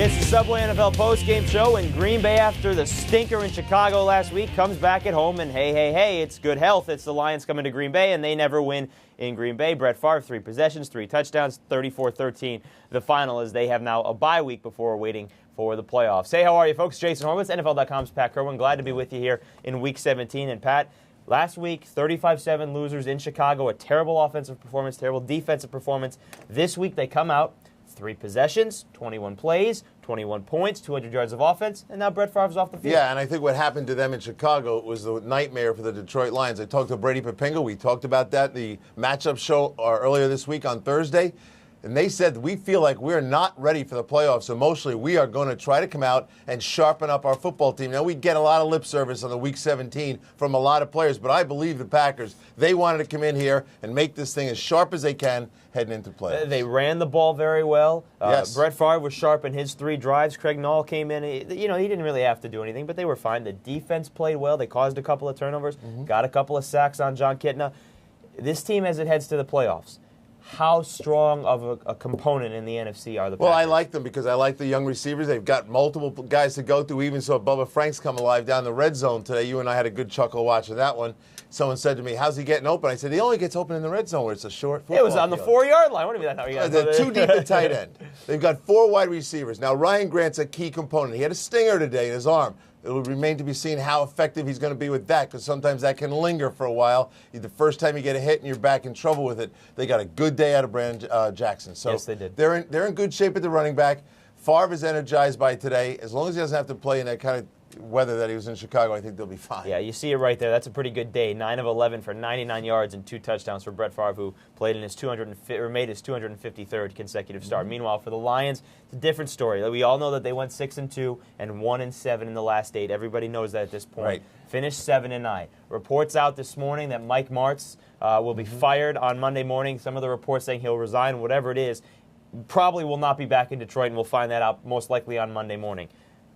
It's the Subway NFL postgame show, and Green Bay, after the stinker in Chicago last week, comes back at home, and hey, it's good health. It's the Lions coming to Green Bay, and they never win in Green Bay. Brett Favre, 3 possessions, 3 touchdowns, 34-13. The final is they have now a bye week before waiting for the playoffs. Hey, how are you, folks? Jason Horowitz, NFL.com's Pat Kirwan. Glad to be with you here in Week 17. And Pat, last week, 35-7 losers in Chicago, a terrible offensive performance, terrible defensive performance. This week they come out, 3 possessions, 21 plays, 21 points, 200 yards of offense, and now Brett Favre's off the field. Yeah, and I think what happened to them in Chicago was the nightmare for the Detroit Lions. I talked to Brady Papinga. We talked about that, the matchup show earlier this week on Thursday. And they said, we feel like we're not ready for the playoffs emotionally. We are going to try to come out and sharpen up our football team. Now, we get a lot of lip service on the Week 17 from a lot of players, but I believe the Packers, they wanted to come in here and make this thing as sharp as they can heading into playoffs. They ran the ball very well. Yes. Brett Favre was sharp in his 3 drives. Craig Nall came in. He didn't really have to do anything, but they were fine. The defense played well. They caused a couple of turnovers, got a couple of sacks on John Kitna. This team, as it heads to the playoffs, how strong of a component in the NFC are the Packers? Well, I like them because I like the young receivers. They've got multiple guys to go through. Even so, Bubba Frank's come alive down the red zone today. You and I had a good chuckle watching that one. Someone said to me, how's he getting open? I said, he only gets open in the red zone where it's a short football It was on the 4-yard line. What do you mean that's how you got it? Too deep at tight end. They've got 4 wide receivers. Now, Ryan Grant's a key component. He had a stinger today in his arm. It will remain to be seen how effective he's going to be with that, because sometimes that can linger for a while. The first time you get a hit and you're back in trouble with it. They got a good day out of Brandon Jackson. So yes, they did. They're in good shape at the running back. Favre is energized by today. As long as he doesn't have to play in that kind of weather that he was in Chicago, I think they'll be fine. Yeah, you see it right there. That's a pretty good day. 9 of 11 for 99 yards and 2 touchdowns for Brett Favre, who made his 253rd consecutive start. Meanwhile, for the Lions, it's a different story. We all know that they went 6-2 and 1-7 in the last 8. Everybody knows that at this point. Right. Finished 7-9. Reports out this morning that Mike Martz will be fired on Monday morning. Some of the reports saying he'll resign, whatever it is. Probably will not be back in Detroit, and we'll find that out most likely on Monday morning.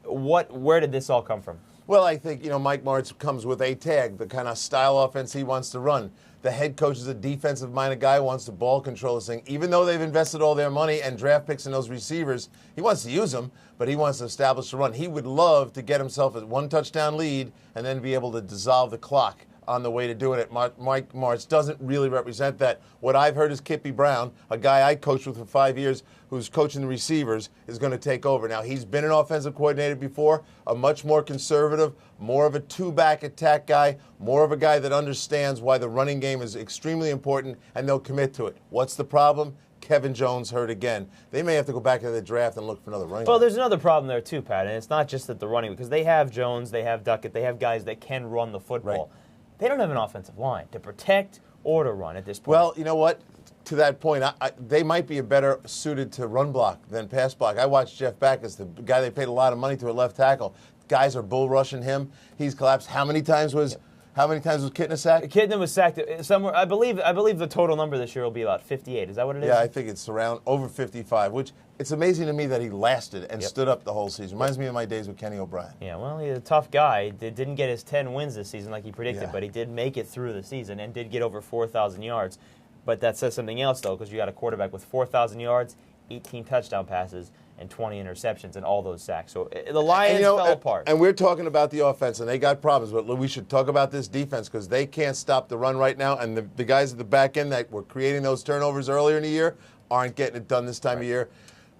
Where did this all come from? Well, I think, Mike Martz comes with a tag, the kind of style offense he wants to run. The head coach is a defensive-minded guy who wants to ball control this thing. Even though they've invested all their money and draft picks in those receivers, he wants to use them, but he wants to establish the run. He would love to get himself a 1-touchdown lead and then be able to dissolve the clock on the way to doing it. Mike Martz doesn't really represent that. What I've heard is Kippy Brown, a guy I coached with for 5 years, who's coaching the receivers, is going to take over. Now, he's been an offensive coordinator before, a much more conservative, more of a 2-back attack guy, more of a guy that understands why the running game is extremely important, and they'll commit to it. What's the problem? Kevin Jones hurt again. They may have to go back to the draft and look for another running back. Well, there's another problem there too, Pat, and it's not just that the running, because they have Jones, they have Duckett, they have guys that can run the football. Right. They don't have an offensive line to protect or to run at this point. Well, you know what? To that point, they might be a better suited to run block than pass block. I watched Jeff Backus, the guy they paid a lot of money to at left tackle. Guys are bull rushing him. He's collapsed. How many times was Kitna sacked? Kitna was sacked somewhere. I believe the total number this year will be about 58. Is that what it is? Yeah, I think it's around over 55, which it's amazing to me that he lasted and stood up the whole season. Reminds me of my days with Kenny O'Brien. Yeah, well, he's a tough guy. Didn't get his 10 wins this season like he predicted, Yeah. but he did make it through the season and did get over 4,000 yards. But that says something else, though, because you got a quarterback with 4,000 yards, 18 touchdown passes, and 20 interceptions, and all those sacks. So the Lions fell apart. And we're talking about the offense, and they got problems. But we should talk about this defense because they can't stop the run right now. And the guys at the back end that were creating those turnovers earlier in the year aren't getting it done this time of year.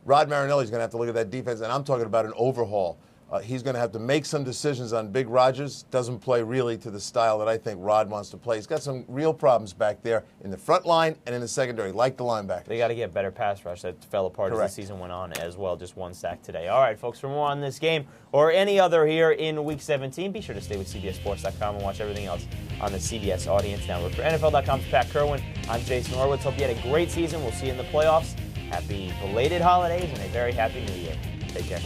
Rod Marinelli's going to have to look at that defense, and I'm talking about an overhaul. He's going to have to make some decisions on Big Rodgers. Doesn't play really to the style that I think Rod wants to play. He's got some real problems back there in the front line and in the secondary, like the linebacker. They got to get better pass rush. That fell apart Correct. as the season went on as well. Just 1 sack today. All right, folks, for more on this game or any other here in Week 17, be sure to stay with CBSSports.com and watch everything else on the CBS Audience Network. For NFL.com's Pat Kirwan, I'm Jason Horowitz. Hope you had a great season. We'll see you in the playoffs. Happy belated holidays and a very happy New Year. Take care.